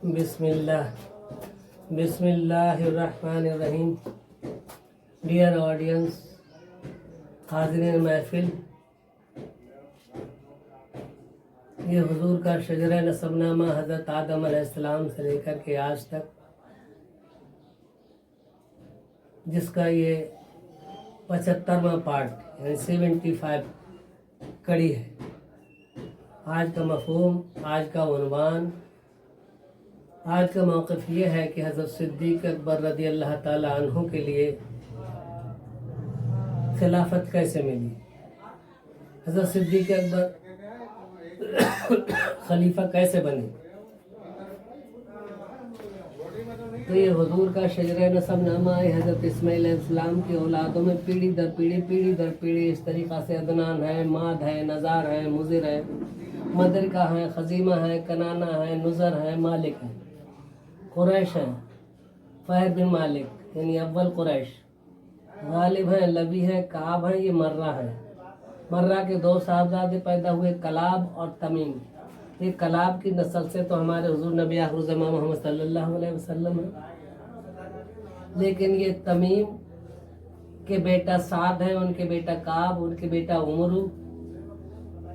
Bismillah. बिस्मिल्लाहिर्रहमानिर्रहीम। Dear audience, हाज़रीन महफिल, ये हुजूर का शजरा नसबनामा हज़रत आदम अलैहिस्सलाम से लेकर के आज तक, जिसका ये 75वां पार्ट यानी 75 कड़ी है। आज का मफ़हूम, आज का उन्वान, आज का मौक़िफ़ ये है कि हज़रत सिद्दीक़ अकबर रज़ी अल्लाह ताला अन्हु के लिए खिलाफत कैसे मिली, हज़रत सिद्दीक़ अकबर खलीफा कैसे बने। तो ये हुजूर का शजरा नसबनामा है। हज़रत इस्माइल अलैहिस्सलाम की औलादों में पीढ़ी दर पीढ़ी इस तरीक़ा से अदनान है, माद है, नज़ार है, मुज़िर है, मदरिका है, खज़ीमा है, कनाना है, नुज़र है, मालिक है। कुरैश है, फ़हद बिन मालिक यानी अव्वल कुरैश, गालिब है, लबी है, काब है, ये मर्रा है। मर्रा के दो साहबजादे पैदा हुए, कलाब और तमीम। ये कलाब की नस्ल से तो हमारे हुजूर नबी आखिर ज़मां मोहम्मद सल्लल्लाहु अलैहि वसल्लम है। लेकिन ये तमीम के बेटा साद है, उनके बेटा काब, उनके बेटा उमरू,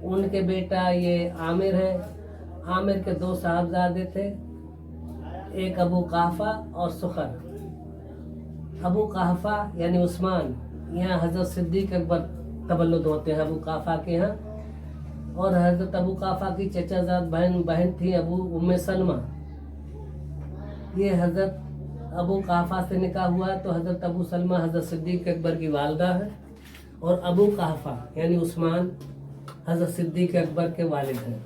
उनके बेटा ये आमिर है। आमिर के दो साहबजादे थे, एक अबू काफ़ा और सुखर। अबू काफ़ा यानी उस्मान, यहाँ हज़रत सिद्दीक़ अकबर तवल्लुद होते हैं अबू काफ़ा के यहाँ। और हज़रत अबू काफ़ा की चचाजाद बहन थी अबू उम्मे सलमा। ये हज़रत अबू काफ़ा से निकाह हुआ तो हज़रत अबू सलमा हज़रत सिद्दीक़ अकबर की वालदा है, और अबू काफ़ा यानी उस्मान हज़रत सिद्दीक़ अकबर के वालिद हैं।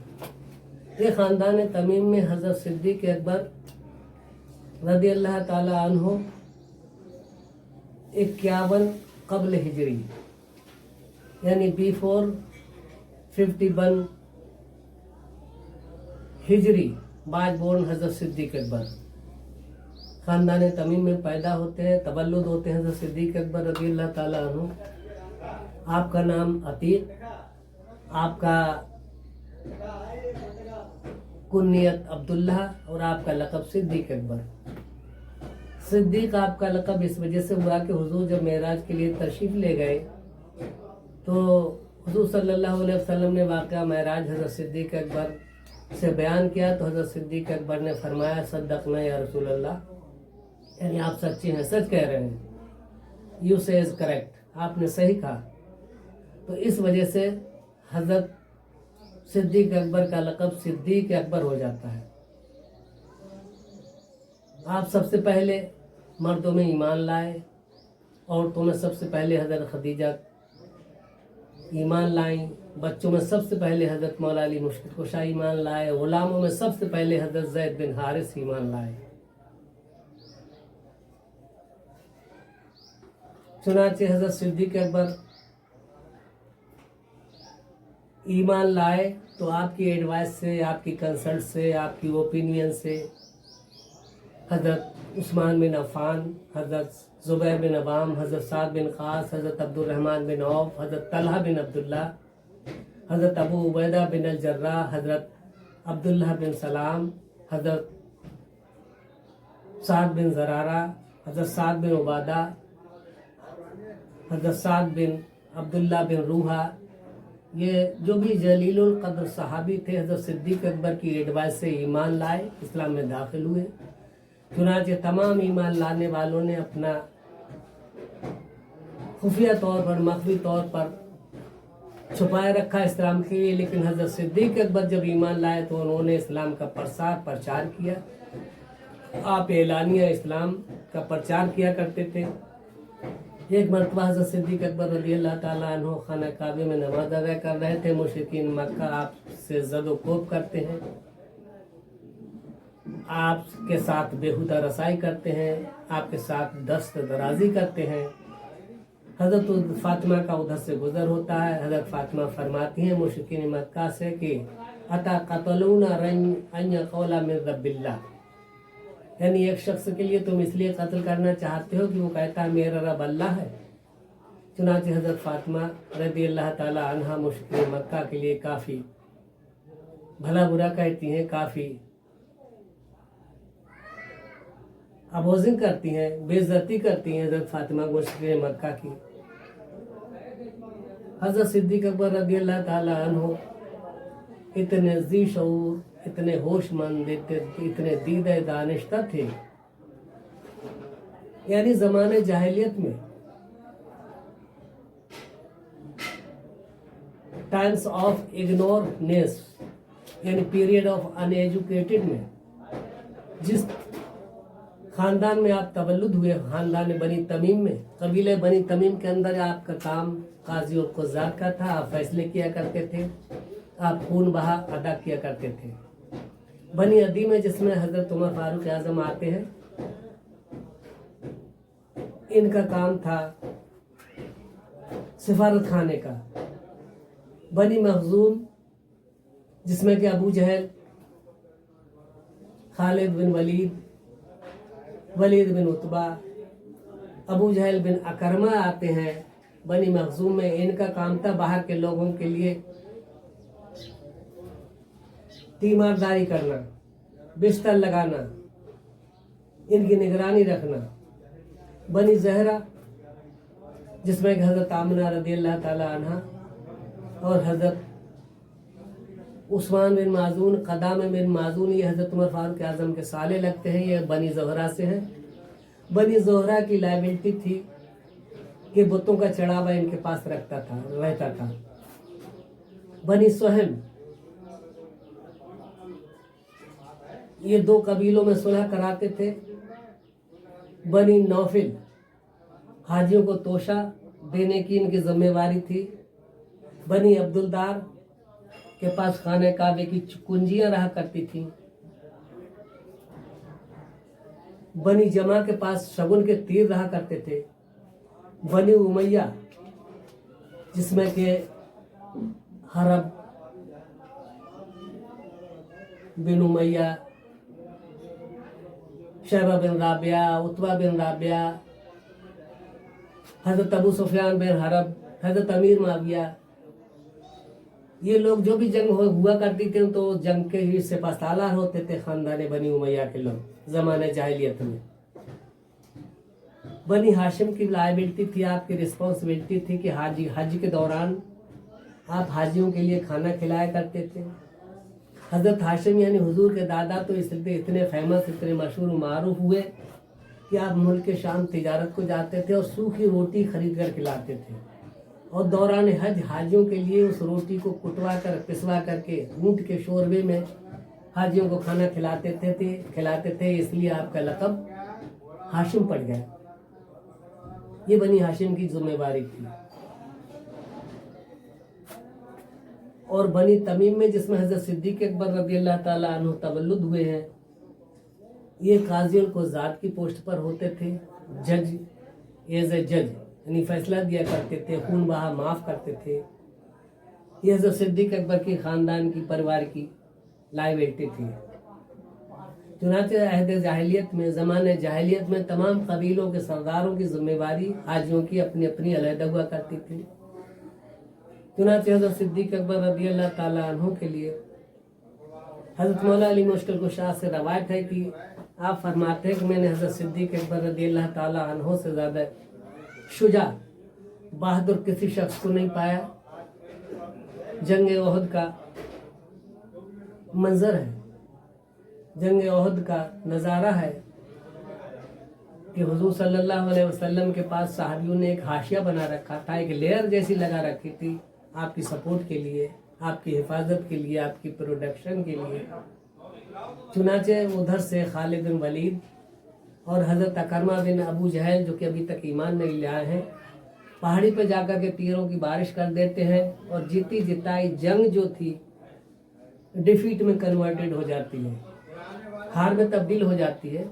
ये ख़ानदान तमीम में हज़रत सिद्दीक़ अकबर रज़ी अल्लाह ताला अन्हु 51 क़ब्ल हिजरी यानी बिफोर 51 हिजरी बाद बोर्न हज़रत सिद्दीक़ अकबर ख़ानदान तमीम में पैदा होते हैं, तवल्लुद होते हैं हज़रत सिद्दीक़ अकबर रज़ी अल्लाह ताला अन्हु। आपका नाम अतीक, आपका कुन्नियत अब्दुल्ला और आपका लक़ब सिद्दीक़ अकबर। सिद्दीक़ आपका लक़ब इस वजह से हुआ कि हुजूर जब मेराज के लिए तशरीफ़ ले गए तो हुजूर सल्लल्लाहु अलैहि वसल्लम ने वाक़या मेराज हज़रत सिद्दीक़ अकबर से बयान किया तो हज़रत सिद्दीक़ अकबर ने फरमाया, सद्दक़ना या रसूल अल्लाह, यानी आप सच्चे हैं, सच कह रहे हैं। यू से इज़ करेक्ट, आपने सही कहा। तो इस वजह से हज़रत सिद्दीक़ अकबर का लक़ब सिद्दीक़ अकबर हो जाता है। आप सबसे पहले मर्दों में ईमान लाए, औरतों में सबसे पहले हज़रत खदीजा ईमान लाई, बच्चों में सबसे पहले हज़रत मौला अली मुश्किल कुशा ईमान लाए, ग़ुलामों में सबसे पहले हज़रत ज़ैद बिन हारिस ईमान लाए। चुनांचे हज़रत सिद्दीक़ अकबर ईमान लाए तो आपकी एडवाइस से, आपकी कंसल्ट से, आपकी ओपिनियन से हज़रत उस्मान बिन अफ़ान, हज़रत ज़ुबैर बिन अवाम, हज़रत साद बिन ख़ास, हज़रत अब्दुर्रहमान बिन औफ, हज़रत तलहा बिन अब्दुल्ला, हज़रत अबू उबैदा बिन अल जर्राह, हज़रत अब्दुल्लाह बिन सलाम, हज़रत साद बिन ज़रारा, हज़रत साद बिन उबादा, हज़रत साद बिन अब्दुल्ला बिन रूहा, ये जो भी जलीलुल क़द्र सहाबी थे हज़रत सिद्दीक़ अकबर की एडवाइस से ईमान लाए, इस्लाम में दाखिल हुए। चुनांचे तमाम ईमान लाने वालों ने अपना खुफिया तौर पर, मख्फी तौर पर छुपाए रखा इस्लाम के लिए, लेकिन हज़रत सिद्दीक़ अकबर जब ईमान लाए तो उन्होंने इस्लाम का प्रचार किया। आप एलानिया इस्लाम का प्रचार किया करते थे। एक मरतबा हज़रत सिद्दीक़ अकबर रज़ी अल्लाह ताला अन्हु खाना काबे में नमाज अदा कर रहे थे। मुशरिकीन मक्का आपसे ज़द-ओ-कोब करते हैं, आपके साथ बेहुदा रसाई करते हैं, आपके साथ दस्त दराजी करते हैं। हज़रत फ़ातिमा का उधर से गुज़र होता है। हज़रत फ़ातिमा फरमाती हैं मुशरिकीन मक्का से कि अता क़तलूना अन यक़ूला मिन रब्बिल्लाह, यानी एक शख्स के लिए तुम इसलिए कत्ल करना चाहते हो कि वो कहता है मेरा रब अल्लाह है। चुनांचे हज़रत फ़ातिमा रज़ी अल्लाह ताला अन्हा मुशरिकीन मक्का के लिए काफ़ी भला बुरा कहती हैं, काफ़ी अपोजिंग करती हैं, बेइज्जती करती हैं हज़रत फातिमा मुशरिक़ मक्का की। हज़रत सिद्दीक़ अकबर रज़ियल्लाहु ताला अन्हु इतने ज़ी शऊर, इतने होशमंद, इतने दीदे दानिश्ता थे। यानी ज़माने जाहिलियत में, टाइम्स ऑफ इग्नोरनेस यानी पीरियड ऑफ अनएजुकेटेड में, जिस खानदान में आप तवल्लुद हुए, खानदान बनी तमीम में, कबीले बनी तमीम के अंदर आपका काम काजी और कुज़ात का था। आप फैसले किया करते थे, आप खून बहा अदा किया करते थे। बनी अदी में जिसमें हज़रत उमर फारूक आज़म आते हैं, इनका काम था सिफारत खाने का। बनी मखजूम जिसमें कि अबू जहल, खालिद बिन वलीद, वलीद बिन उतबा, अबू जहल बिन अकरमा आते हैं। बनी मखजूम में इनका काम था बाहर के लोगों के लिए तीमारदारी करना, बिस्तर लगाना, इनकी निगरानी रखना। बनी ज़हरा जिसमें कि हज़रत आमिना रज़ियल्लाहु ताला अन्हा और हज़रत उस्मान बिन माजून, क़दाम बिन माजून, ये हज़रत उमर फारूक आज़म के साले लगते हैं। ये बनी ज़ोहरा से हैं। बनी ज़ोहरा की लायबिलिटी थी कि बुतों का चढ़ावा इनके पास रहता था। बनी सुहम, ये दो कबीलों में सुलह कराते थे। बनी नौफिल, हाजियों को तोशा देने की इनकी जिम्मेवारी थी। बनी अब्दुलदार के पास खाने काबे की कुंजियां रहा करती थी। बनी जमा के पास शगुन के तीर रहा करते थे। बनी उमैया जिसमें के हरब बिन उमैया, शैबा बिन राबिया, उतबा बिन राबिया, हज़रत अबू सुफियान बिन हरब, हज़रत अमीर माविया, ये लोग जो भी जंग हुआ करती थी तो जंग के ही सिपहसालार होते थे खानदान बनी उमैया के लोग ज़माने जाहिलियत में। बनी हाशिम की लायबिलिटी थी, आपकी रिस्पॉन्सिबिलिटी थी कि हज के दौरान आप हाजियों के लिए खाना खिलाया करते थे। हज़रत हाशिम यानी हुजूर के दादा तो इसलिए इतने फेमस, इतने मशहूर मारूफ हुए कि आप मुल्क के शाम तिजारत को जाते थे और सूखी रोटी खरीद कर खिलाते थे, और दौरान हज हाजियों के लिए उस रोटी को कुटवा कर पिसवा करके ऊँट के शोरबे में हाजियों को खाना खिलाते थे। इसलिए आपका लक़ब हाशिम पड़ गया। ये बनी हाशिम की जिम्मेवारी थी। और बनी तमीम में जिसमें हज़रत सिद्दीक़ अकबर रज़ियल्लाहु ताला अन्हु तवल्लुद हुए हैं, ये काजी और कुज़ात की पोस्ट पर होते थे। जज, एज ए जज यानी फैसला दिया करते थे, खून बहा माफ़ करते थे। ये हज़रत सिद्दीक़ अकबर के ख़ानदान की, परिवार की लायबिलिटी थी। चुनांचे अहद जाहिलियत में, ज़माने जाहिलियत में तमाम कबीलों के सरदारों की जिम्मेवारी हाजियों की अपनी अपनी अलहदा हुआ करती थी। चुनांचे हज़रत सिद्दीक़ अकबर रज़ियल्लाहु ताला अन्हु के लिए हज़रत मौला अली मुश्किल कुशा से रवायत है कि आप फरमाते हैं कि मैंने हज़रत सिद्दीक़ अकबर रज़ियल्लाहु ताला अन्हु से ज़्यादा शुजा, बहादुर किसी शख्स को नहीं पाया। जंग ओहद का मंजर है, जंग ओहद का नज़ारा है कि हुजूर सल्लल्लाहु अलैहि वसल्लम के पास साहबियों ने एक हाशिया बना रखा था, एक लेयर जैसी लगा रखी थी आपकी सपोर्ट के लिए, आपकी हिफाजत के लिए, आपकी प्रोडक्शन के लिए। चुनाचे उधर से खालिद बिन वलीद और हज़रत अकरमा बिन अबू जहल, जो कि अभी तक ईमान नहीं लाए हैं, पहाड़ी पर जाकर के तीरों की बारिश कर देते हैं और जीती जिताई जंग जो थी डिफीट में कन्वर्टेड हो जाती है, हार में तब्दील हो जाती है।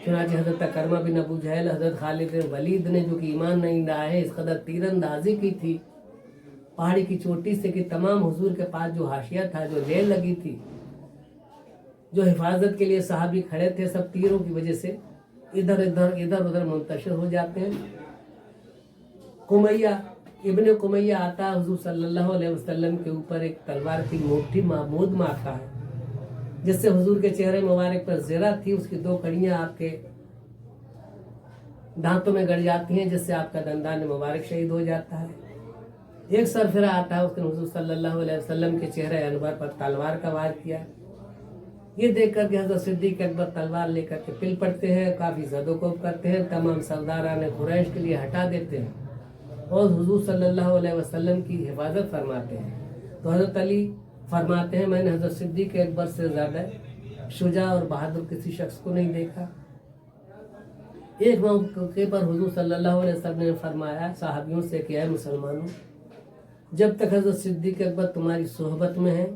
चुनाचे हज़रत अकरमा बिन अबू जहल, हज़रत खालिद बिन वलीद ने जो कि ईमान नहीं लाए हैं, इस कदर तीरंदाजी की थी पहाड़ी की चोटी से कि तमाम हुजूर के पास जो हाशिया था, जो जेल लगी थी, जो हिफाजत के लिए साहबी खड़े थे, सब तीरों की वजह से इधर उधर मुंतशिर हो जाते हैं। कुमैया, इब्ने कुमैया आता हुजूर सल्लल्लाहु अलैहि वसल्लम के ऊपर एक तलवार की मुट्ठी महमूद मारता है। जिससे हुजूर के चेहरे मुबारक पर ज़रा थी, उसकी 2 कड़ियाँ आपके दांतों में गड़ जाती हैं, जिससे आपका दंदान मुबारक शहीद हो जाता है। एक सरफिरा आता है, उसने हुजूर सल्लल्लाहु अलैहि वसल्लम के चेहरे अनवर पर तलवार का वार किया। ये देख कर के हज़रत सिद्दीक़ अकबर तलवार लेकर के पिल पड़ते हैं, काफ़ी ज़दोकोब करते हैं, तमाम सरदारान कुरैश के लिए हटा देते हैं और हुजूर सल्लल्लाहु अलैहि वसल्लम की हिफाजत फरमाते हैं। तो हज़रत अली फरमाते हैं, मैंने हज़रत सिद्दीक़ अकबर से ज़्यादा शुजा और बहादुर किसी शख्स को नहीं देखा। एक मौके पर हुजूर सल्लल्लाहु अलैहि वसल्लम ने फरमाया साहबियों से कि ऐ मुसलमानों, जब तक हज़रत सिद्दीक़ अकबर तुम्हारी सोहबत में है,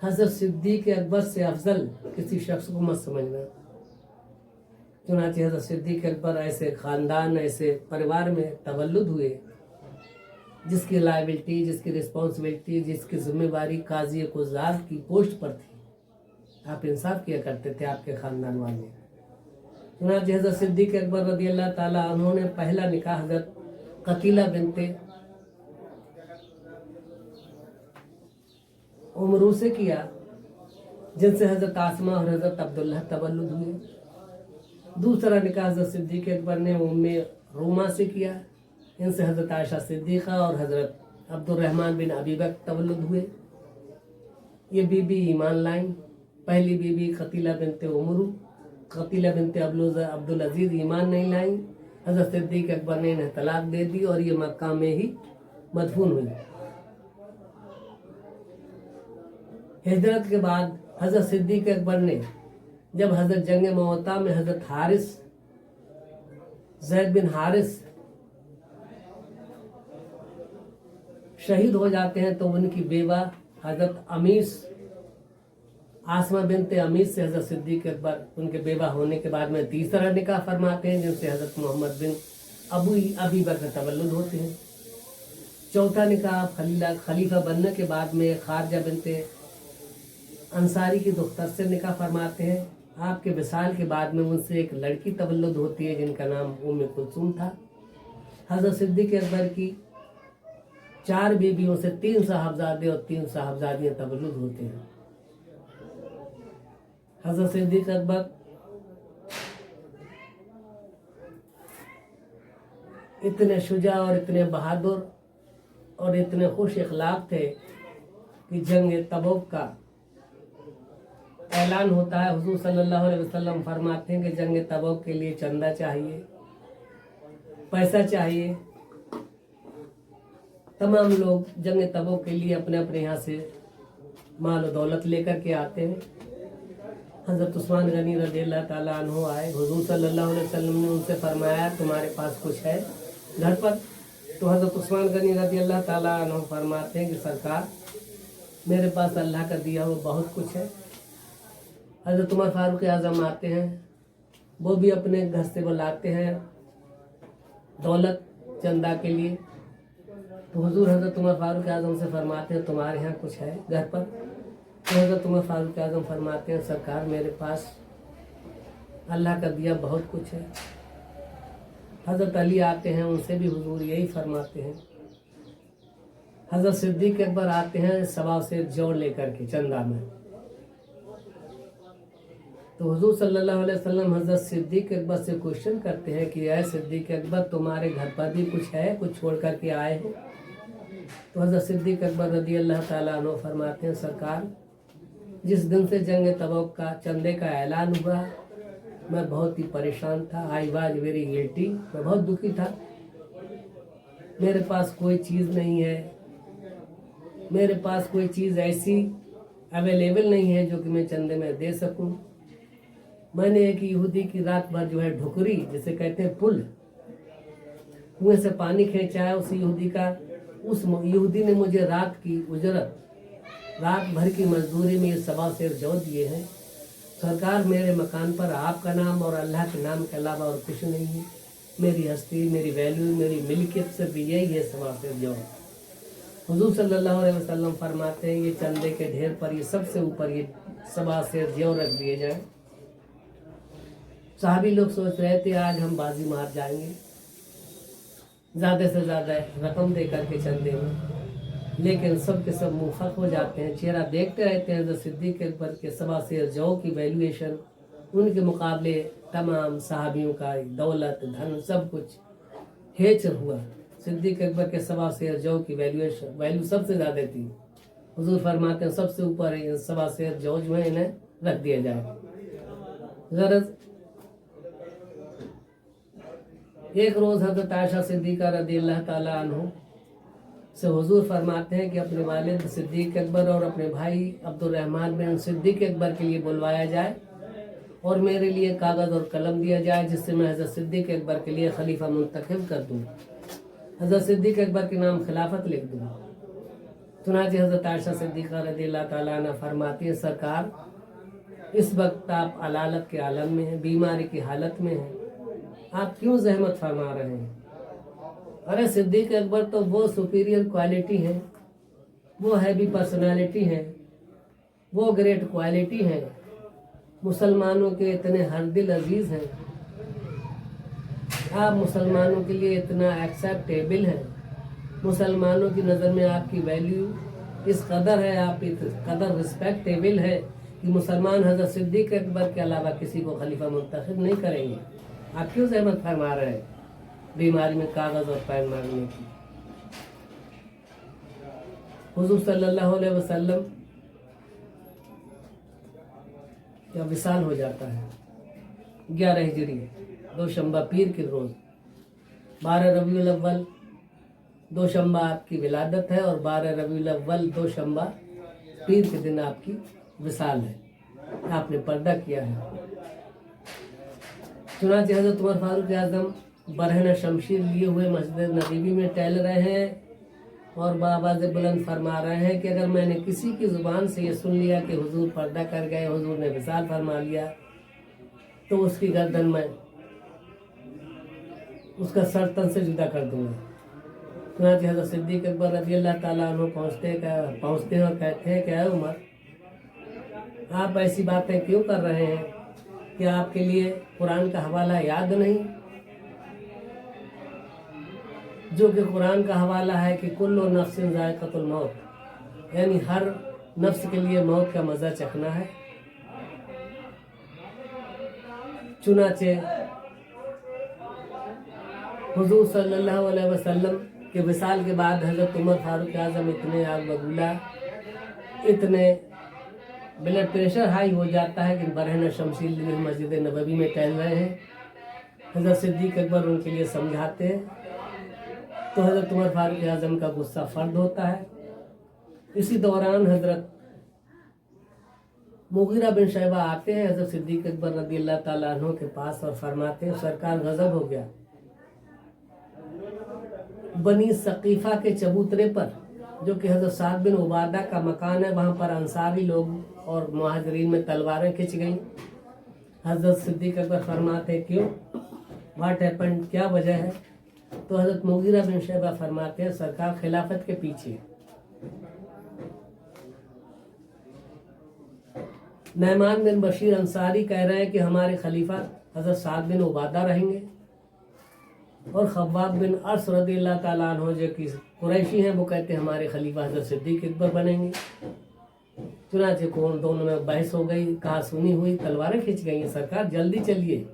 हज़रत सिद्दीक़ अकबर से अफजल किसी शख्स को मत समझना। चुनांचे हज़रत सिद्दीक़ अकबर ऐसे ख़ानदान, ऐसे परिवार में तवल्लुद हुए जिसकी लायबिलिटी, जिसकी रिस्पॉन्सिबिलिटी, जिसकी जिम्मेवारी काजी कुज़ात की पोस्ट पर थी। आप इंसाफ किया करते थे आपके ख़ानदान वाले। चुनांचे हज़रत सिद्दीक़ अकबर रज़ियल्लाहु ताला अन्हु ने पहला निकाह हज़रत कतीला बिनते उमरू से किया, जिनसे हज़रत आसमा और हज़रत अब्दुल्लाह तवल्लुद हुए। दूसरा निकाह हज़रत सिद्दीक़ अकबर ने उम्मे रूमा से किया, इनसे हज़रत आयशा सिद्दीक़ा और हज़रत अब्दुर्रहमान बिन अबी बकर तवल्लुद हुए। ये बीबी ईमान लाइन। पहली बीबी कतीला बिनते उमरू, कतीला बिनते अब्दुल अजीज़ ईमान नहीं लाई। हज़रत सिद्दीक़ अकबर ने इन्हें तलाक दे दी और ये मक्का में ही मदफून हुई। हिजरत के बाद हज़रत सिद्दीक़ अकबर ने जब हज़रत जंग मुअत्ता में हज़रत हारिस, ज़ैद बिन हारिस शहीद हो जाते हैं, तो उनकी बेवा हज़रत अमीस आसमा बिनते अमीस से हज़रत सिद्दीक़ अकबर उनके बेवा होने के बाद में तीसरा निकाह फरमाते हैं, जिनसे हज़रत मोहम्मद बिन अबी बकर तवल्लुद होते हैं। चौथा निकाह खलीफा बनने के बाद में खारजा बिनते अंसारी की दुख्तर से निकाह फरमाते हैं। आपके विसाल के बाद में उनसे एक लड़की तवल्लुद होती है, जिनका नाम उम्मे कुलसूम था। हज़रत सिद्दीक़ अकबर की 4 बीबियों से 3 साहबजादे और 3 साहबजादियाँ तवल्लुद होते हैं। हज़रत सिद्दीक़ अकबर इतने शुजा और इतने बहादुर और इतने खुश इखलाक थे कि जंग तबूक का ऐलान होता है। हुजूर सल्लल्लाहु अलैहि वसल्लम फरमाते हैं कि जंग तबूक के लिए चंदा चाहिए, पैसा चाहिए। तमाम लोग जंग तबूक के लिए अपने अपने यहाँ से माल और दौलत लेकर के आते हैं। हज़रत उस्मान गनी रज़ियल्लाहु ताला अन्हु आए, हुजूर सल्लल्लाहु अलैहि वसल्लम ने उनसे फरमाया तुम्हारे पास कुछ है घर पर? तो हज़रत उस्मान गनी रज़ियल्लाहु ताला अन्हु फरमाते हैं कि सरकार, मेरे पास अल्लाह का दिया हुआ बहुत कुछ है। हज़रत उमर फारूक आज़म आते हैं, वो भी अपने घर से बुलाते हैं दौलत चंदा के लिए। तो हुजूर हज़रत उमर फारूक आज़म से फरमाते हैं तुम्हारे यहाँ कुछ है घर पर? तो हज़रत उमर फारूक आज़म फरमाते हैं सरकार, मेरे पास अल्लाह का दिया बहुत कुछ है। हज़रत अली आते हैं, उनसे भी हुजूर यही फरमाते हैं। हज़रत सिद्दीक़ अकबर आते हैं सवा से जोड़ लेकर के चंदा में। तो हुजूर सल्लल्लाहु अलैहि वसल्लम हज़रत सिद्दीक़ अकबर से क्वेश्चन करते हैं कि ऐ सिद्दीक़ अकबर, तुम्हारे घर पर भी कुछ है, कुछ छोड़ कर के आए हो? तो हज़रत सिद्दीक़ अकबर रज़ियल्लाहु ताला अन्हु फरमाते हैं सरकार, जिस दिन से जंग तबूक का चंदे का ऐलान हुआ, मैं बहुत ही परेशान था। आई वाज वेरी गिल्टी, मैं बहुत दुखी था। मेरे पास कोई चीज़ नहीं है, मेरे पास कोई चीज़ ऐसी अवेलेबल नहीं है जो कि मैं चंदे में दे सकूं। मैंने एक यहूदी की रात भर जो है ढुकरी, जिसे कहते हैं पुल, कुएं से पानी खींचा है उस यहूदी का। उस यहूदी ने मुझे रात की उजरत, रात भर की मजदूरी में ये सवा शेर जौ दिए हैं। सरकार, मेरे मकान पर आपका नाम और अल्लाह के नाम के अलावा और कुछ नहीं है। मेरी हस्ती, मेरी वैल्यू, मेरी मिल्कियत सिर्फ यही है सवा शेर जौ। हुजूर सल्लल्लाहु अलैहि वसल्लम फरमाते हैं ये चंदे के ढेर पर ये सबसे ऊपर ये सवा शेर जौ रख दिए जाए। साहबी लोग सोच रहे थे आज हम बाजी मार जाएंगे, ज़्यादा से ज़्यादा रकम दे करके चंदे में। लेकिन सब के सब मुफक हो जाते हैं, चेहरा देखते रहते हैं। हज़रत सिद्दीक़ अकबर के सवा शेर जौ की वैल्यूएशन उनके मुकाबले तमाम सहाबियों का दौलत धन सब कुछ हेचर हुआ। सिद्दीक़ अकबर के सवा शेर जौ की वैल्यू सबसे ज़्यादा थी। हुजूर फरमाते हैं सबसे ऊपर इन सवा शेर जौ जो है इन्हें रख दिया जाए। गरज एक रोज़ हज़रत आयशा सिद्दीक़ा रज़ियल्लाहु ताला अन्हु से हुजूर फरमाते हैं कि अपने वालिद सिद्दीक़ अकबर और अपने भाई अब्दुर्रहमान बिन सिद्दीक़ अकबर के लिए बुलवाया जाए और मेरे लिए कागज़ और कलम दिया जाए जिससे मैं हज़रत सिद्दीक़ अकबर के लिए खलीफा मुंतखब कर दूँ, हज़रत सिद्दीक़ अकबर के नाम खिलाफत लिख दूँ। चुनांचे हज़रत आयशा सिद्दीक़ा रज़ियल्लाहु ताला अन्हा फरमाती है, सरकार इस वक्त आप अलालत के आलम में हैं, बीमारी की हालत में हैं, आप क्यों जहमत फरमा रहे हैं? अरे सिद्दीक़ अकबर तो वो सुपीरियर क्वालिटी है, वो हैवी पर्सनालिटी है, वो ग्रेट क्वालिटी है, मुसलमानों के इतने हर दिल अजीज़ हैं, आप मुसलमानों के लिए इतना एक्सेप्टेबल हैं, मुसलमानों की नज़र में आपकी वैल्यू इस कदर है, आप इस कदर रिस्पेक्टेबल है कि मुसलमान हज़रत सिद्दीक़ अकबर के अलावा किसी को खलीफा मुंतखब नहीं करेंगे। आप क्यों जहमत फरमा रहे हैं बीमारी में कागज़ और पेन मांगने की? हुजूर सल्लल्लाहु अलैहि वसल्लम का विसाल हो जाता है 11 हिजरी दोशंबा पीर के रोज़। 12 रबीउल अव्वल दोशंबा आपकी विलादत है और 12 रबीउल अव्वल दोशंबा पीर के दिन आपकी विसाल है, आपने पर्दा किया है। चुनांचे हज़रत उमर फारूक आज़म बरहन शमशीर लिए हुए मस्जिद नबी में टहल रहे हैं और बाबाज़ बुलंद फरमा रहे हैं कि अगर मैंने किसी की ज़ुबान से ये सुन लिया कि हुजूर पर्दा कर गए, हुजूर ने विसाल फरमा लिया, तो उसकी गर्दन में उसका सर तन से जुदा कर दूंगा। चुनांचे हज़रत सिद्दीक़ अकबर रज़ियल्लाहु ताला अन्हु पहुँचते हैं और कहते हैं कि उमर, आप ऐसी बातें क्यों कर रहे हैं कि आपके लिए कुरान का हवाला याद नहीं, जो कि कुरान का हवाला है कि कुल्लु नफ्सिन ज़ाइक़तुल मौत, यानी हर नफ्स के लिए मौत का मज़ा चखना है। चुनांचे हुजूर सल्लल्लाहु अलैहि वसल्लम के विसाल के बाद हज़रत उमर फारूक आज़म इतने आग बबूला, इतने ब्लड प्रेशर हाई हो जाता है कि बरहन शमशीर लिए मस्जिद नबवी में टहल रहे हैं। हज़रत सिद्दीक़ अकबर उनके लिए समझाते हैं तो हज़रत उमर फारूक आज़म का गुस्सा फर्द होता है। इसी दौरान हज़रत मुगीरा बिन शैबा आते हैं हज़रत सिद्दीक़ अकबर रज़ियल्लाहु ताला अन्हु के पास और फरमाते हैं, सरकार गज़ब हो गया, बनी सकीफ़ा के चबूतरे पर जो कि हज़रत साद बिन उबादा का मकान है, वहाँ पर अंसारी लोग और मुहाजिरीन में तलवारें खिंच गईं। हज़रत सिद्दीक़ अकबर फरमाते क्यों, व्हाट हैपेंड, क्या वजह है? तो हज़रत मुगीरा बिन शैबा फरमाते हैं, सरकार खिलाफत के पीछे नहमान बिन बशीर अंसारी कह रहे हैं कि हमारे खलीफा हज़रत साद बिन उबादा रहेंगे और खब्बाब बिन अर्स रज़ियल्लाहु ताला अन्हु जो कि कुरैशी हैं वो कहते हैं हमारे खलीफा हज़रत सिद्दीक़ अकबर बनेंगे। चुनांचे कौन दोनों में बहस हो गई, कहा सुनी हुई, तलवारें खिंच गई, सरकार जल्दी चलिए।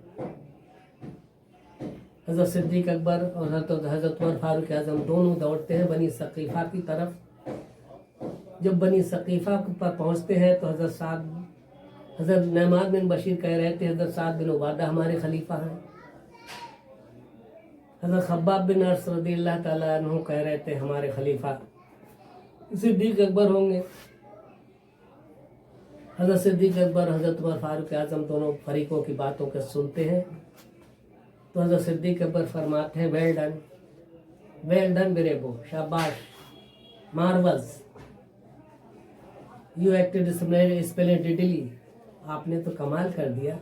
हज़रत सिद्दीक़ अकबर और हज़रत उमर फारूक आज़म दोनों दौड़ते हैं बनी सकीफ़ा की तरफ। जब बनी सकीफ़ा पर पहुँचते हैं तो हज़रत नहमान बिन बशीर कह रहे थे हज़रत साद बिन उबादा हमारे खलीफा हैं। हज़रत खब्बाब बिन अर्स रज़ियल्लाहु ताला अन्हु कह रहे थे हमारे खलीफा सिद्दीक़ अकबर होंगे। हज़रत सिद्दीक़ अकबर हज़रत उमर फारूक आज़म दोनों फरीकों की बातों को सुनते हैं तो हज़रत सिद्दीक़ अकबर फरमाते हैं, वेल डन ब्रेवो, शाबाश, मार्वल्स, यू एक्टेड स्प्लेंडिडली, आपने तो कमाल कर दिया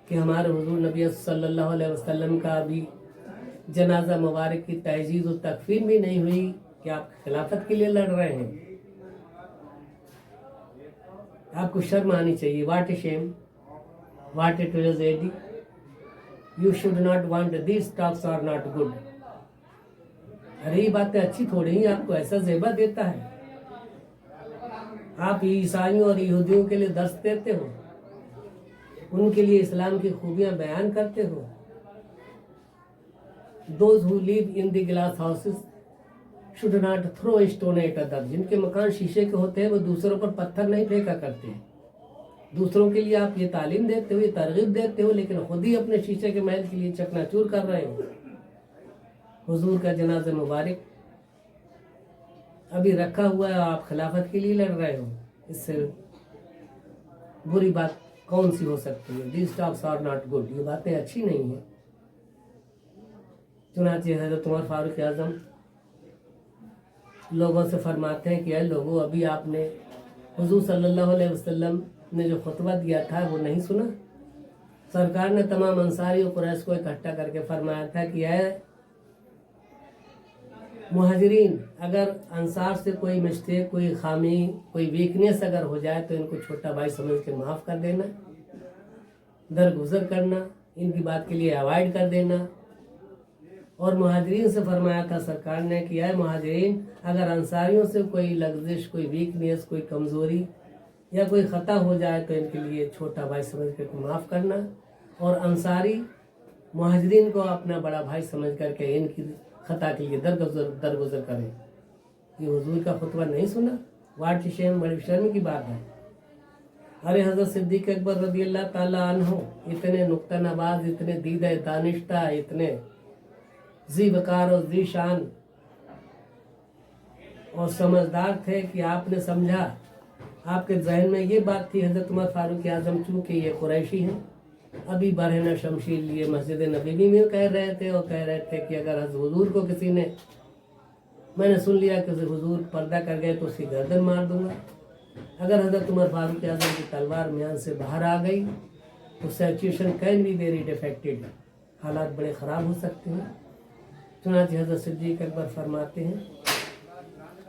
कि हमारे हुजूर नबी सल्लल्लाहु अलैहि वसल्लम का अभी जनाजा मुबारक की तहजीज़ और तकफीन भी नहीं हुई कि आप खिलाफत के लिए लड़ रहे हैं, आपको शर्म आनी चाहिए। What a shame, what a tragedy, you should not want, these talks are not good. अरे ये बातें अच्छी थोड़ी ही, आपको ऐसा ज़ेबा देता है। आप ईसाइयों और यहूदियों के लिए दर्स देते हो, उनके लिए इस्लाम की खूबियां बयान करते हो। Those who live in the glass houses should not throw a stone at others. जिनके मकान शीशे के होते हैं वो दूसरों पर पत्थर नहीं फेंका करते। दूसरों के लिए आप ये तालीम देते हो, ये तरगीब देते हो, लेकिन खुद ही अपने शीशे के महल के लिए चकनाचूर कर रहे हो। हुजूर का जनाजा मुबारक अभी रखा हुआ है, आप खिलाफत के लिए लड़ रहे हो। इससे बुरी बात कौन सी हो सकती है? These talks are not good. ये बातें अच्छी नहीं है। चुनाचे हज़रत उमर फारूक आज़म लोगों से फरमाते हैं कि ऐ लोगों, अभी आपने हुजूर सल्लल्लाहु अलैहि वसल्लम ने जो खुतबा दिया था वो नहीं सुना? सरकार ने तमाम अंसारी और कुरैश को इकट्ठा करके फरमाया था कि ऐ मुहाजिरीन, अगर अंसार से कोई मिस्टेक, कोई खामी, कोई वीकनेस अगर हो जाए तो इनको छोटा भाई समझ के माफ़ कर देना, दरगुजर करना, इनकी बात के लिए अवॉइड कर देना। और मुहाजिरीन से फरमाया था सरकार ने कि ऐ मुहाजिरीन, अगर अंसारियों से कोई लग्जिश, कोई वीकनेस, कोई कमज़ोरी या कोई ख़ता हो जाए तो इनके लिए छोटा भाई समझ कर माफ़ करना, और अंसारी मुहाजिरीन को अपना बड़ा भाई समझ करके इनकी ख़ता के लिए दरगुजर करें। ये हुजूर का खुतबा नहीं सुना? वाट शेम, बड़ी शर्म की बात है। अरे हज़रत सिद्दीक़ अकबर रज़ी अल्लाह ताला अन्हु इतने नुक्ता नवाज, इतने दीदा दानिश्ता, इतने जी वकार और जी शान और समझदार थे कि आपने समझा, आपके जहन में ये बात थी हज़रत उमर फारूक आज़म चूँकि ये कुरैशी हैं, अभी बरहना शमशीर लिए मस्जिद नबवी में कह रहे थे और कह रहे थे कि अगर हुजूर को किसी ने, मैंने सुन लिया कि हुजूर पर्दा कर गए तो उसकी गर्दन मार दूंगा। अगर हज़रत उमर फारूक आज़म की तलवार म्यान से बाहर आ गई तो situation can be very defected, हालात बड़े ख़राब हो सकते हैं। चुनांचे हज़रत सिद्दीक़ अकबर फरमाते हैं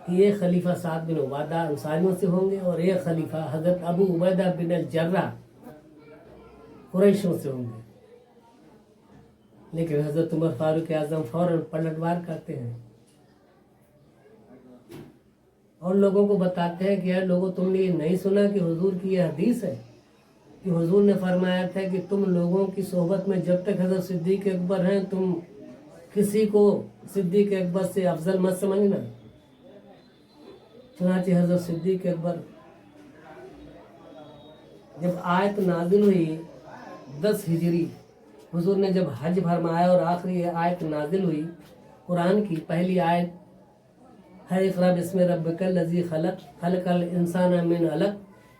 कि ये खलीफा साद बिन उबादा अंसारियों से होंगे और एक खलीफा हज़रत अबू उबैदा बिन अल जर्राह कुरैशियों से होंगे। लेकिन हज़रत उमर फारूक आज़म फौरन पलटवार करते हैं और लोगों को बताते हैं कि यार लोगों, तुमने ये नहीं सुना कि हुजूर की ये हदीस है कि हुजूर ने फरमाया था कि तुम लोगों की सोहबत में जब तक हज़रत सिद्दीक़ अकबर हैं, तुम किसी को सिद्दीक़ अकबर से अफजल मत समझना। चुनांचे हज़रत सिद्दीक़ अकबर जब आयत नाजिल हुई 10 हिजरी, हुजूर ने जब हज फरमाया और आखिरी आयत नाजिल हुई कुरान की, पहली आयत है इक़रा बिस्मि रब्बिकल लज़ी खलक़ खलक़ल इंसाना मिन अलक़,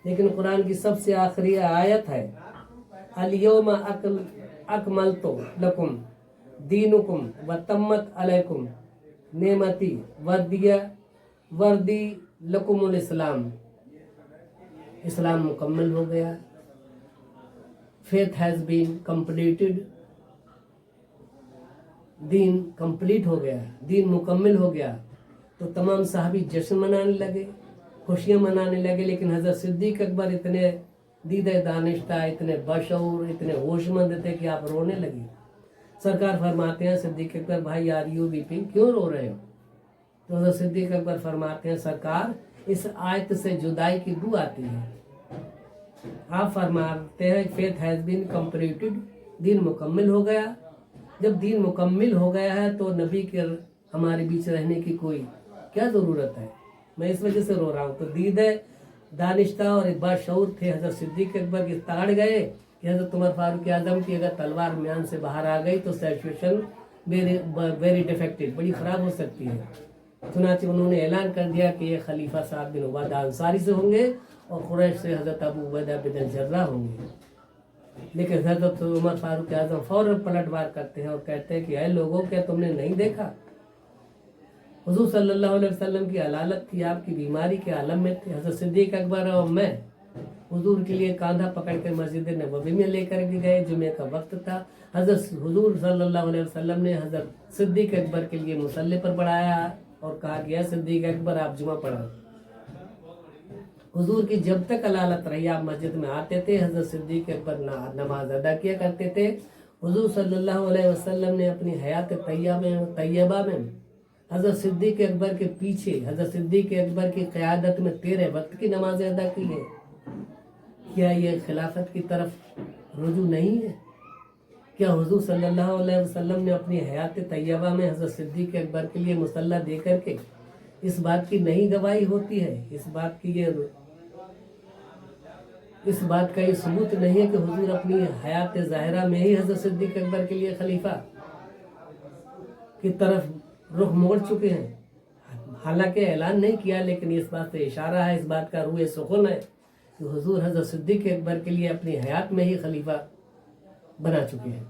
लेकिन कुरान की सबसे आखिरी आयत है अल यौमा अकमलतु लकुम दीनुकुम व तम्मत अलैकुम नेमती वर्दी लकुमुल इस्लाम। इस्लाम मुकम्मल हो गया, faith has been completed, Deen complete हो गया, दीन मुकम्मल हो गया। तो तमाम साहबी जश्न मनाने लगे, खुशियाँ मनाने लगे। लेकिन हज़रत सिद्दीक़ अकबर इतने दीदा दानिश्ता, इतने बशऊर, इतने होशमंद थे कि आप रोने लगे। सरकार फरमाते हैं सिद्दीक़ अकबर भाई, आर यू वीपिंग, क्यों रो रहे हो? तो हज़रत सिद्दीक़ अकबर फरमाते हैं सरकार, इस आयत से जुदाई की बू आती है। आप फरमाते हैं फेथ हैज़ बीन कंप्लीटेड, दीन मुकम्मल हो गया। जब दीन मुकम्मल हो गया है तो नबी के हमारे बीच रहने की कोई क्या ज़रूरत है? मैं इस वजह से रो रहा हूँ। तो दीदा दानिश्ता और बाशऊर थे हज़रत सिद्दीक़ अकबर के ताड़ गए कि हज़रत उमर फारूक आज़म की अगर तलवार म्यान से बाहर आ गई तो सिचुएशन वेरी डिफेक्टेड, बड़ी ख़राब हो सकती है। चुनांचे उन्होंने ऐलान कर दिया कि ये खलीफा साद बिन उबादा अंसारी से होंगे और कुरैश से हज़रत अबू उबैदा बिन अल जर्राह होंगे। लेकिन हज़रत उमर फारूक आज़म फौरन पलटवार करते हैं और कहते हैं कि ऐ लोगों, क्या तुमने नहीं देखा? हुजूर सल्लल्लाहु अलैहि वसल्लम की अलालत थी, आपकी बीमारी के आलम में थे। हज़रत सिद्दीक़ अकबर और मैं हुजूर के लिए कांधा पकड़ कर मस्जिद नबवी में लेकर भी गए। जुमे का वक्त था। हज़रत हुजूर सल्लल्लाहु अलैहि वसल्लम ने हज़रत सिद्दीक़ अकबर के लिए मुसल्ले पर बढ़ाया और कहा गया सिद्दीक़ अकबर आप जुमा पढ़ा। हुजूर की जब तक अलालत रही, आप मस्जिद में आते थे, हज़रत सिद्दीक़ अकबर नमाज अदा किया करते थे। हुजूर सल्लल्लाहु अलैहि वसल्लम ने अपनी हयात तैयबा में हज़रत सिद्दीक़ अकबर के पीछे हज़रत सिद्दीक़ अकबर की क़यादत में 13 वक्त की नमाज़ें अदा की हैं। क्या ये खिलाफत की तरफ रुजू नहीं है? क्या हुजूर सल्लल्लाहु अलैहि वसल्लम ने अपनी हयात तैयबा में हज़रत सिद्दीक़ अकबर के लिए मुसल्ला दे करके इस बात की नहीं गवाही होती है, इस बात का ये सबूत नहीं है कि हुजूर अपनी हयात ज़ाहिरा में ही हज़रत सिद्दीक़ अकबर के लिए खलीफा की तरफ रुख मोड़ चुके हैं। हालांकि ऐलान नहीं किया, लेकिन इस बात से इशारा है, इस बात का रूए सुखन है कि हुजूर हज़रत सिद्दीक़ अकबर के लिए अपनी हयात में ही खलीफा बना चुके हैं।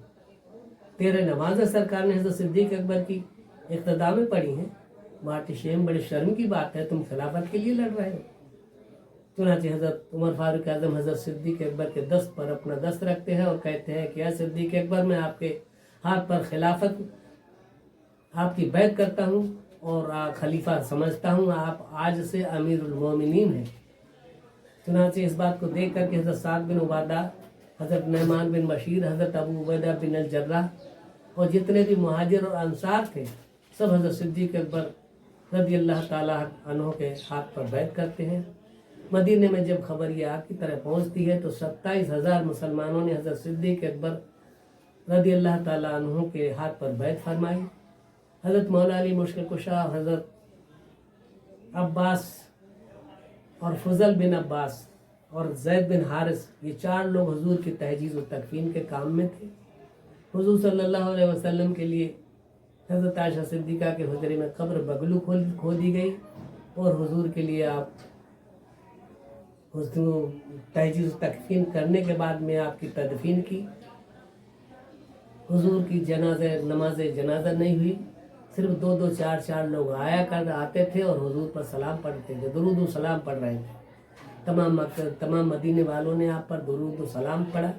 13 नमाज़ें सरकार ने हज़रत सिद्दीक़ अकबर की इक़्तिदा में पढ़ी हैं। बात शेम बड़े शर्म की बात है, तुम खिलाफत के लिए लड़ रहे हो। चुनांचे हज़रत उमर फारूक आज़म हज़रत सिद्दीक़ अकबर के दस्त पर अपना दस्त रखते हैं और कहते हैं कि या सिद्दीक़ अकबर, मैं आपके हाथ पर खिलाफत आपकी बैत करता हूँ और खलीफा समझता हूँ, आप आज से अमीरुल मोमिनीन हैं। चुनांचे इस बात को देख करके हज़रत साद बिन उबादा, हज़रत नहमान बिन बशीर, हज़रत अबू उबैदा बिन अल जर्राह और जितने भी मुहाजिर और अंसार थे, सब हज़रत सिद्दीक़ अकबर रज़ी अल्लाह ताला अन्हु के हाथ पर बैत करते हैं। मदीने में जब खबर ये आग की तरह पहुंचती है तो 27,000 मुसलमानों ने हज़रत सिद्दीक़ अकबर रज़ी अल्लाह ताला अन्हु के हाथ पर बैत फरमाई। हज़रत मौला अली मुश्किल कुशा, हज़रत अब्बास और फजल बिन अब्बास और ज़ैद बिन हारिस, ये 4 लोग हुजूर की तहजीज़ और तकफीन के काम में थे। हुजूर सल्लल्लाहु अलैहि वसल्लम के लिए हज़रत आयशा सिद्दीक़ा के हुजरे में कब्र बगलू खोदी गई और हुजूर के लिए आप तहजीज़ तकफीन करने के बाद में आपकी तदफीन की। हुजूर की नमाज जनाजा नहीं हुई, सिर्फ 2-2, 4-4 लोग आते थे और हुजूर पर सलाम पढ़ते थे, दुरूद व सलाम पढ़ रहे थे। तमाम मदीने वालों ने आप पर दुरूद व सलाम पढ़ा।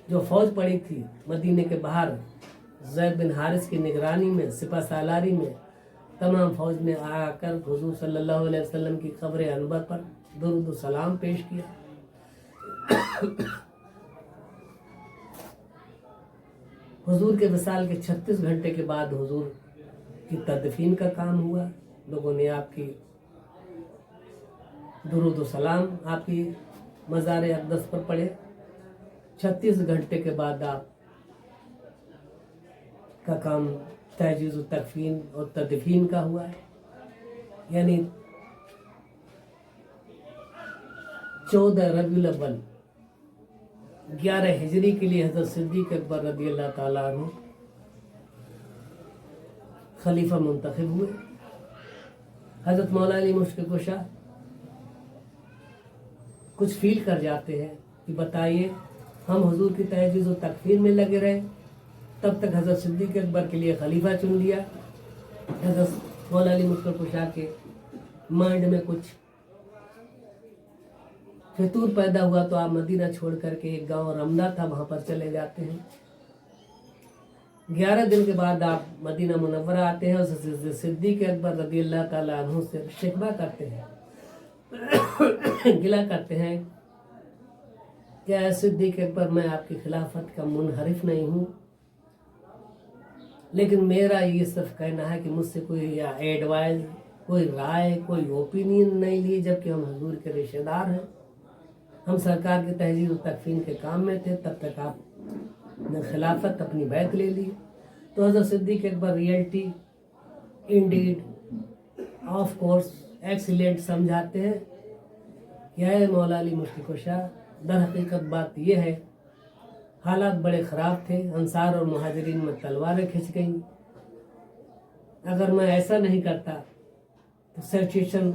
जो फौज पड़ी थी मदीने के बाहर ज़ैद बिन हारिस की निगरानी में, सिपा सालारी में, तमाम फौज ने आकर हुजूर सल्लल्लाहु अलैहि वसल्लम की कब्र अनवर पर दुरूद सलाम पेश किया। हुजूर के विसाल के 36 घंटे के बाद हुजूर की तदफीन का काम हुआ। लोगों ने आपकी दुरूद सलाम आपकी मज़ार अक़दस पर पढ़े। 36 घंटे के बाद आप का काम तहजीज़ तकफीन और तदफीन का हुआ है। यानी 14 रबीउल अव्वल 11 हिजरी के लिए हज़रत सिद्दीक़ अकबर रज़ी अल्लाह ताला अन्हु खलीफा मुंतखब हुए। हज़रत मौला अली मुश्किल कुशा कुछ फील कर जाते हैं कि बताइए, हम हुजूर की तहजीज़ और तकफीर में लगे रहे, तब तक हज़रत सिद्दीक़ अकबर के लिए खलीफा चुन लिया। हज़रत मौला अली मुश्किल कुशा के माइंड में कुछ फितूर पैदा हुआ तो आप मदीना छोड़ करके एक गांव रमदा था, वहां पर चले जाते हैं। 11 दिन के बाद आप मदीना मुनव्वरा आते हैं और सिद्दीक़ अकबर रज़ी अल्लाह ताला अन्हु से शिकवा करते हैं, गिला करते हैं, क्या सिद्दीक़ अकबर, मैं आपकी खिलाफत का मुनहरिफ नहीं हूँ, लेकिन मेरा ये सिर्फ कहना है कि मुझसे कोई एडवाइस, कोई राय, कोई ओपिनियन नहीं ली, जबकि हम हुजूर के रिश्तेदार हैं, हम सरकार के तहजीज़ और तकफीन के काम में थे, तब तक आपने खिलाफत अपनी बैत ले ली। तो Hazrat Siddiq Akbar reality, indeed, of course, excellent समझाते हैं। क्या है मौला अली मुश्किल कुशा, दर हकीकत बात यह है, हालात बड़े ख़राब थे, अंसार और मुहाजिरीन में तलवारें खिंच गईं। अगर मैं ऐसा नहीं करता तो situation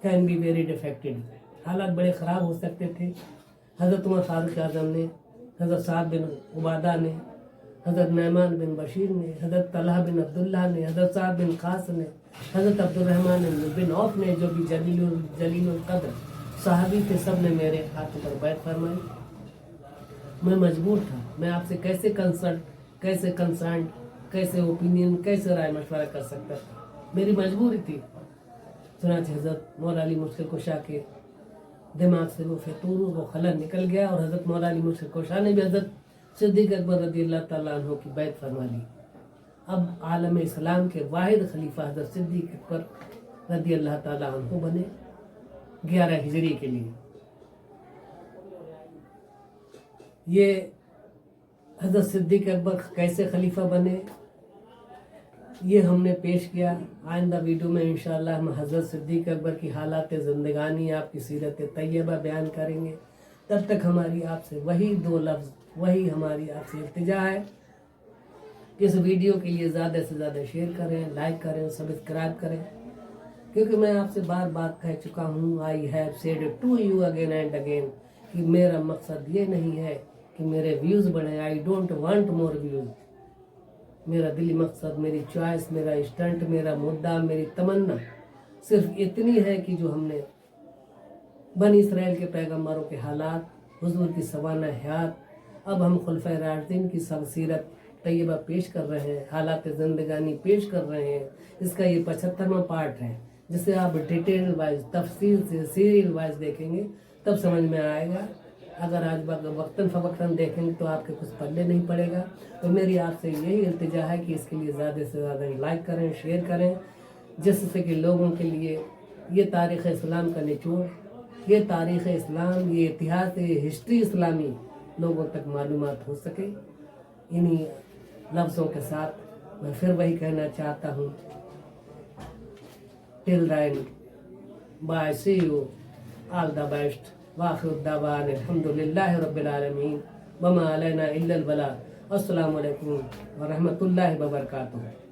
can be very defected, हालात बड़े ख़राब हो सकते थे। हज़रत उमर फारूक आज़म ने, हज़रत साद बिन उबादा ने, हज़रत नहमान बिन बशीर ने, हज़रत तलहा बिन अब्दुल्ला ने, हज़रत साद बिन खास ने, हज़रत अब्दुर्रहमान बिन औफ ने, जो भी जलीलुल क़द्र सहाबी थे, सब ने मेरे हाथ पर बैत फरमाई। मैं मजबूर था, मैं आपसे कैसे कंसर्न, कैसे ओपिनियन, कैसे राय मशवरा कर सकता था, मेरी मजबूरी थी। चुनांचे हज़रत मौला अली मुश्किल कुशा के दिमाग से वो फितूर, वो खलन निकल गया और हज़रत मौला अली मुश्किल कुशा ने भी हज़रत सिद्दीक़ अकबर रज़ी अल्लाह ताला अन्हु की बैत फरमा ली। اب عالم اسلام کے واحد خلیفہ حضرت صدیق اکبر رضی اللہ تعالیٰ عنہ بنے 11 ہجری کے لیے. یہ حضرت صدیق اکبر کیسے خلیفہ بنے یہ ہم نے پیش کیا. آئندہ ویڈیو میں انشاءاللہ ہم حضرت صدیق اکبر کی حالات زندگانی آپ کی سیرت طیبہ بیان کریں گے. تب تک ہماری آپ سے وہی 2 لفظ وہی ہماری آپ سے التجا ہے کہ اس ویڈیو کے لیے زیادہ سے زیادہ شیئر کریں, لائک کریں, سبسکرائب کریں, کیونکہ میں آپ سے بار بار کہہ چکا ہوں I have said it to you again and again کہ میرا مقصد یہ نہیں ہے کہ میرے ویوز بڑھیں. I don't want more views. میرا دلی مقصد, میری چوائس, میرا اسٹنٹ, میرا مدعا, میری تمنا صرف اتنی ہے کہ جو ہم نے بنی اسرائیل کے پیغمبروں کے حالات, حضور کی سوانح حیات, اب ہم خلفۂ راشدین کی سیرت طیبہ پیش کر رہے ہیں, حالات زندگانی پیش کر رہے ہیں. اس کا یہ 75واں پارٹ ہے جسے آپ ڈیٹیل وائز تفصیل سے سیریل وائز دیکھیں گے تب سمجھ میں آئے گا. اگر آج وقتاً فوقتاً دیکھیں گے تو آپ کے کچھ پلے نہیں پڑے گا. تو میری آپ سے یہی التجا ہے کہ اس کے لیے زیادہ سے زیادہ لائک کریں, شیئر کریں, جس سے کہ لوگوں کے لیے یہ تاریخ اسلام کا نچوڑ, یہ تاریخ اسلام, یہ اتہاس, یہ ہسٹری اسلامی لوگوں تک معلومات ہو سکے. انہی لفظوں کے ساتھ میں پھر وہی کہنا چاہتا ہوں, till then bye, see you, all the best. واخر الدعوان الحمدللہ رب العالمین وما علینا الا البلاغ. السلام علیکم ورحمۃ اللہ وبرکاتہ.